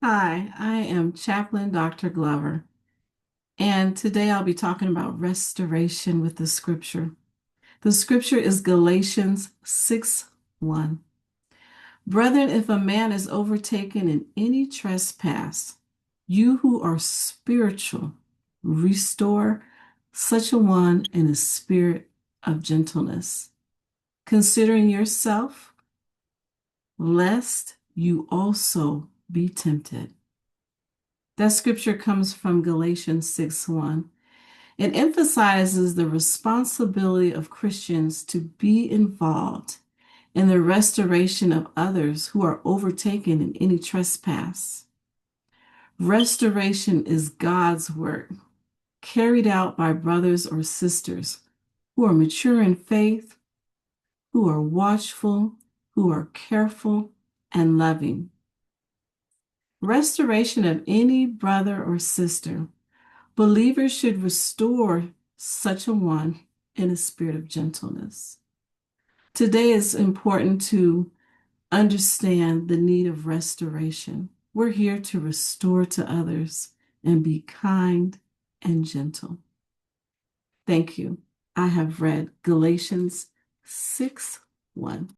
Hi, I am Chaplain Dr. Glover, and today I'll be talking about restoration with the scripture. The scripture is Galatians 6:1. Brethren, if a man is overtaken in any trespass, you who are spiritual, restore such a one in a spirit of gentleness, considering yourself, lest you also be tempted. That scripture comes from Galatians 6:1. It emphasizes the responsibility of Christians to be involved in the restoration of others who are overtaken in any trespass. Restoration is God's work carried out by brothers or sisters who are mature in faith, who are watchful, who are careful and loving. Restoration of any brother or sister. Believers should restore such a one in a spirit of gentleness. Today is important to understand the need of restoration. We're here to restore to others and be kind and gentle. Thank you. I have read Galatians 6:1.